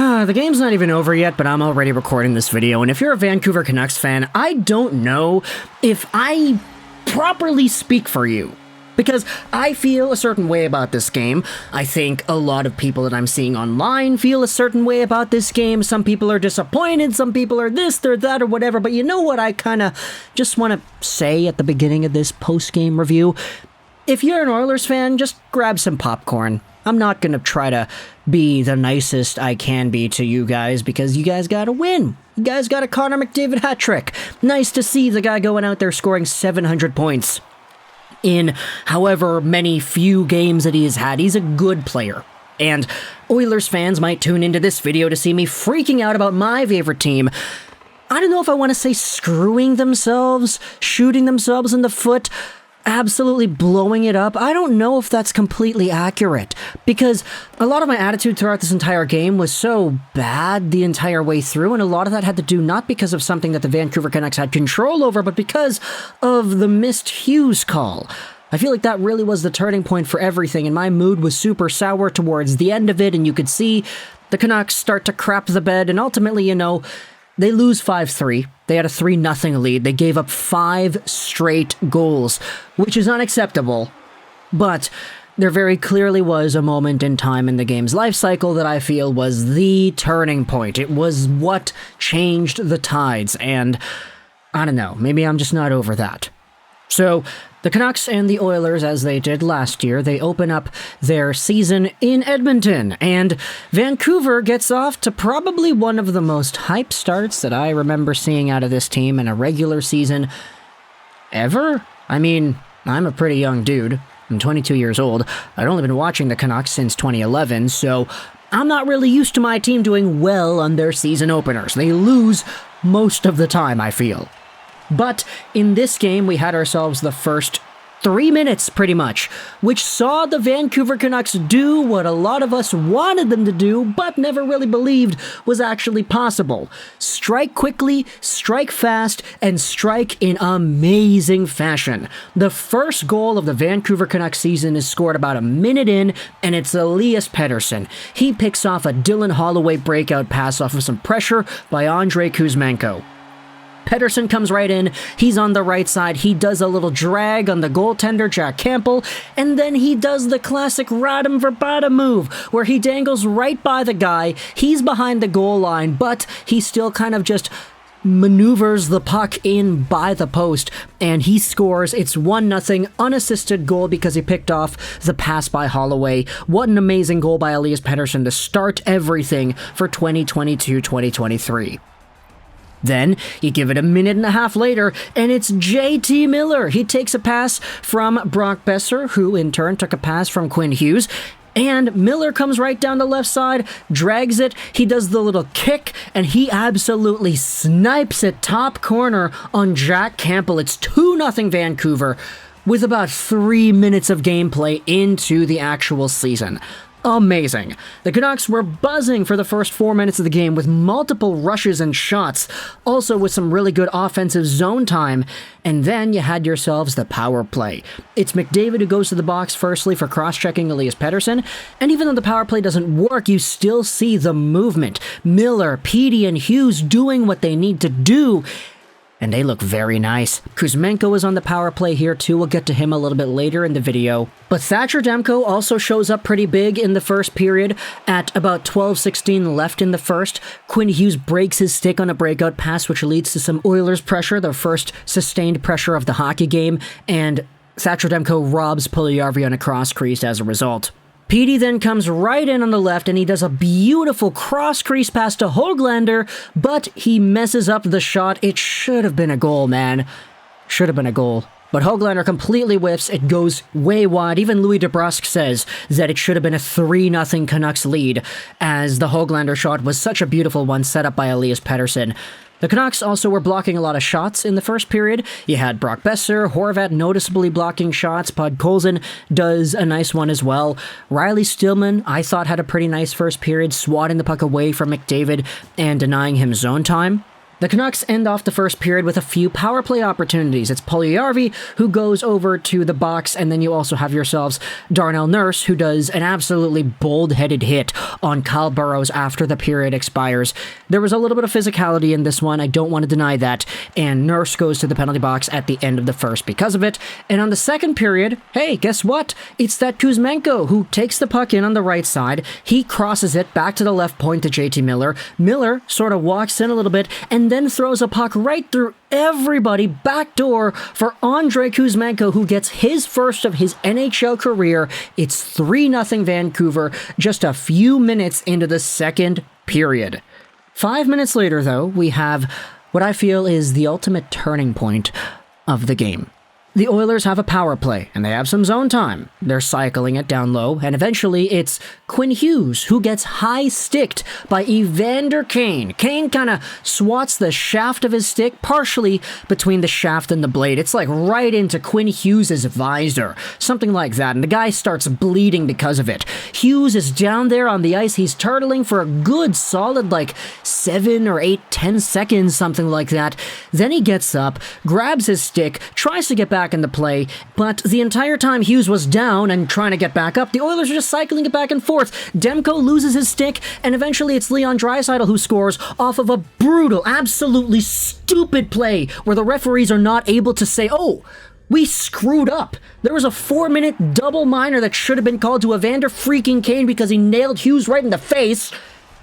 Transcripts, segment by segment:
The game's not even over yet, but I'm already recording this video, and if you're a Vancouver Canucks fan, I don't know if I properly speak for you. Because I feel a certain way about this game. I think a lot of people that I'm seeing online feel a certain way about this game. Some people are disappointed, some people are this, they're that, or whatever. But you know what I kind of just want to say at the beginning of this post-game review? If you're an Oilers fan, just grab some popcorn. I'm not going to try to be the nicest I can be to you guys because you guys got to win. You guys got a Connor McDavid hat trick. Nice to see the guy going out there scoring 700 points in however many few games that he has had. He's a good player. And Oilers fans might tune into this video to see me freaking out about my favorite team. I don't know if I want to say screwing themselves, shooting themselves in the foot, absolutely blowing it up. I don't know if that's completely accurate, because a lot of my attitude throughout this entire game was so bad the entire way through, and a lot of that had to do not because of something that the Vancouver Canucks had control over, but because of the missed Hughes call. I feel like that really was the turning point for everything, and my mood was super sour towards the end of it, and you could see the Canucks start to crap the bed, and ultimately, you know, they lose 5-3. They had a 3-0 lead. They gave up 5 straight goals, which is unacceptable. But there very clearly was a moment in time in the game's life cycle that I feel was the turning point. It was what changed the tides, and I don't know, maybe I'm just not over that. So, the Canucks and the Oilers, as they did last year, they open up their season in Edmonton, and Vancouver gets off to probably one of the most hype starts that I remember seeing out of this team in a regular season ever. I mean, I'm a pretty young dude. I'm 22 years old. I'd only been watching the Canucks since 2011, so I'm not really used to my team doing well on their season openers. They lose most of the time, I feel. But in this game, we had ourselves the first 3 minutes, pretty much, which saw the Vancouver Canucks do what a lot of us wanted them to do, but never really believed was actually possible. Strike quickly, strike fast, and strike in amazing fashion. The first goal of the Vancouver Canucks season is scored about a minute in, and it's Elias Pettersson. He picks off a Dylan Holloway breakout pass off of some pressure by Andrei Kuzmenko. Pettersson comes right in, he's on the right side, he does a little drag on the goaltender, Jack Campbell, and then he does the classic Radam Verbata move, where he dangles right by the guy, he's behind the goal line, but he still kind of just maneuvers the puck in by the post, and he scores. It's 1-0 unassisted goal because he picked off the pass by Holloway. What an amazing goal by Elias Pettersson to start everything for 2022-2023. Then, you give it a minute and a half later, and it's JT Miller. He takes a pass from Brock Boeser, who in turn took a pass from Quinn Hughes, and Miller comes right down the left side, drags it, he does the little kick, and he absolutely snipes it top corner on Jack Campbell. It's 2-0 Vancouver, with about 3 minutes of gameplay into the actual season. Amazing. The Canucks were buzzing for the first 4 minutes of the game with multiple rushes and shots, also with some really good offensive zone time, and then you had yourselves the power play. It's McDavid who goes to the box firstly for cross-checking Elias Pettersson, and even though the power play doesn't work, you still see the movement. Miller, Petey, and Hughes doing what they need to do, and they look very nice. Kuzmenko is on the power play here too, we'll get to him a little bit later in the video. But Thatcher Demko also shows up pretty big in the first period. At about 12:16 left in the first, Quinn Hughes breaks his stick on a breakout pass, which leads to some Oilers pressure, the first sustained pressure of the hockey game, and Thatcher Demko robs Puljujarvi on a cross crease as a result. Petey then comes right in on the left, and he does a beautiful cross-crease pass to Höglander, but he messes up the shot. It should have been a goal, man. Should have been a goal. But Höglander completely whiffs. It goes way wide. Even Louis DeBrusque says that it should have been a 3-0 Canucks lead, as the Höglander shot was such a beautiful one set up by Elias Pettersson. The Canucks also were blocking a lot of shots in the first period. You had Brock Boeser, Horvat noticeably blocking shots, Podkolzin does a nice one as well. Riley Stillman, I thought, had a pretty nice first period, swatting the puck away from McDavid and denying him zone time. The Canucks end off the first period with a few power play opportunities. It's Puljujärvi who goes over to the box, and then you also have yourselves Darnell Nurse, who does an absolutely bold-headed hit on Kyle Burroughs after the period expires. There was a little bit of physicality in this one, I don't want to deny that, and Nurse goes to the penalty box at the end of the first because of it. And on the second period, hey, guess what? It's that Kuzmenko who takes the puck in on the right side. He crosses it back to the left point to JT Miller. Miller sort of walks in a little bit and then throws a puck right through everybody backdoor for Andrei Kuzmenko, who gets his first of his NHL career. It's 3-0 Vancouver just a few minutes into the second period. 5 minutes later, though, we have what I feel is the ultimate turning point of the game. The Oilers have a power play, and they have some zone time. They're cycling it down low, and eventually it's Quinn Hughes who gets high-sticked by Evander Kane. Kane kind of swats the shaft of his stick partially between the shaft and the blade. It's like right into Quinn Hughes' visor, something like that, and the guy starts bleeding because of it. Hughes is down there on the ice. He's turtling for a good solid 7 or 8, 10 seconds, something like that. Then he gets up, grabs his stick, tries to get back in the play, but the entire time Hughes was down and trying to get back up, the Oilers are just cycling it back and forth. Demko loses his stick, and eventually it's Leon Draisaitl who scores off of a brutal, absolutely stupid play where the referees are not able to say, oh, we screwed up. There was a 4-minute double minor that should have been called to Evander freaking Kane because he nailed Hughes right in the face.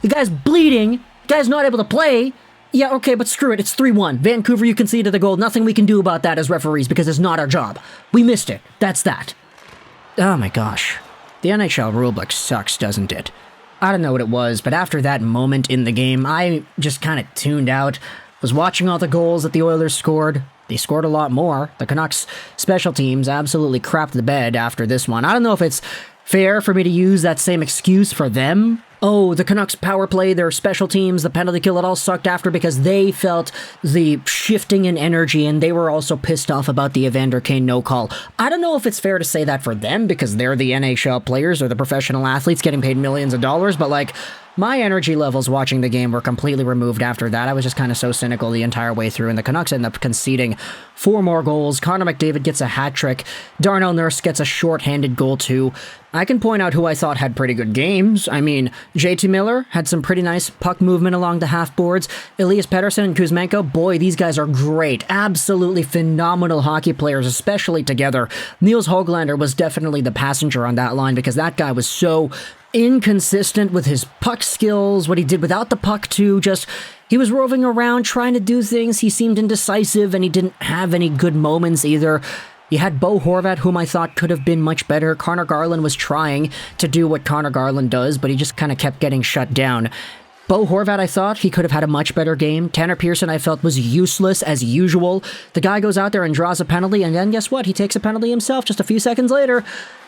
The guy's bleeding. The guy's not able to play. Yeah, okay, but screw it. It's 3-1. Vancouver, you conceded the goal. Nothing we can do about that as referees because it's not our job. We missed it. That's that. Oh my gosh. The NHL rulebook sucks, doesn't it? I don't know what it was, but after that moment in the game, I just kind of tuned out. Was watching all the goals that the Oilers scored. They scored a lot more. The Canucks special teams absolutely crapped the bed after this one. I don't know if it's fair for me to use that same excuse for them. Oh, the Canucks power play, their special teams, the penalty kill, it all sucked after because they felt the shifting in energy and they were also pissed off about the Evander Kane no call. I don't know if it's fair to say that for them because they're the NHL players or the professional athletes getting paid millions of dollars, but my energy levels watching the game were completely removed after that. I was just kind of so cynical the entire way through, and the Canucks end up conceding 4 more goals. Connor McDavid gets a hat trick. Darnell Nurse gets a shorthanded goal too. I can point out who I thought had pretty good games. I mean, JT Miller had some pretty nice puck movement along the half boards. Elias Pettersson and Kuzmenko, boy, these guys are great. Absolutely phenomenal hockey players, especially together. Niels Höglander was definitely the passenger on that line because that guy was so inconsistent with his puck skills, what he did without the puck too, he was roving around trying to do things, he seemed indecisive, and he didn't have any good moments either. You had Bo Horvat, whom I thought could have been much better. Connor Garland was trying to do what Connor Garland does, but he just kind of kept getting shut down. Bo Horvat, I thought he could have had a much better game. Tanner Pearson, I felt, was useless as usual. The guy goes out there and draws a penalty, and then guess what? He takes a penalty himself just a few seconds later.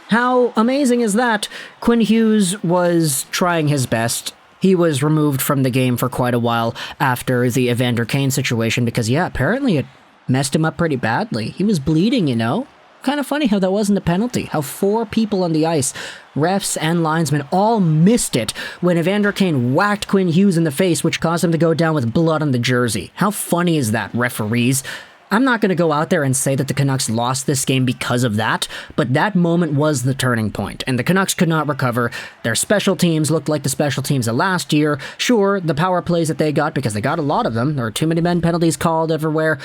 How amazing is that? Quinn Hughes was trying his best. He was removed from the game for quite a while after the Evander Kane situation because, yeah, apparently it messed him up pretty badly. He was bleeding, you know? Kind of funny how that wasn't a penalty. How 4 people on the ice, refs and linesmen, all missed it when Evander Kane whacked Quinn Hughes in the face, which caused him to go down with blood on the jersey. How funny is that, referees? I'm not going to go out there and say that the Canucks lost this game because of that, but that moment was the turning point, and the Canucks could not recover. Their special teams looked like the special teams of last year. Sure, the power plays that they got, because they got a lot of them, there were too many men penalties called everywhere.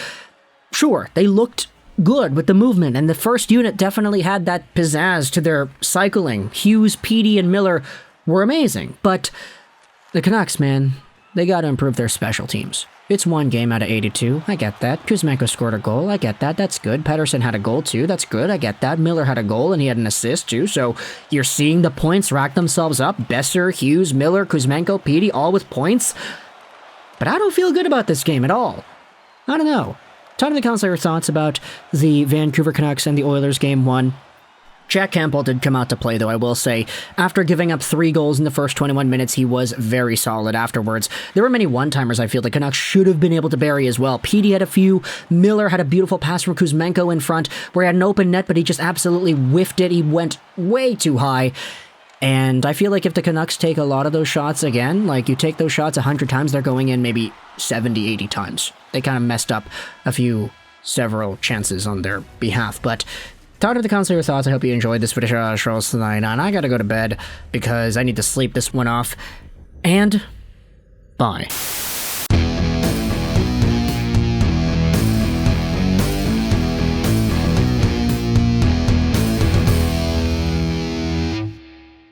Sure, they looked good with the movement, and the first unit definitely had that pizzazz to their cycling. Hughes, Petey, and Miller were amazing, but the Canucks, man, they got to improve their special teams. It's 1 game out of 82. I get that. Kuzmenko scored a goal. I get that. That's good. Pettersson had a goal too. That's good. I get that. Miller had a goal and he had an assist too. So you're seeing the points rack themselves up. Boeser, Hughes, Miller, Kuzmenko, Petey, all with points. But I don't feel good about this game at all. I don't know. Talk to the comments your thoughts about the Vancouver Canucks and the Oilers game 1. Jack Campbell did come out to play, though, I will say. After giving up 3 goals in the first 21 minutes, he was very solid afterwards. There were many one-timers I feel the Canucks should have been able to bury as well. Petey had a few. Miller had a beautiful pass from Kuzmenko in front, where he had an open net, but he just absolutely whiffed it. He went way too high. And I feel like if the Canucks take a lot of those shots again, like you take those shots 100 times, they're going in maybe 70, 80 times. They kind of messed up several chances on their behalf. But thought of the council your thoughts. I hope you enjoyed this video shows tonight. And I gotta go to bed because I need to sleep this one off. And bye.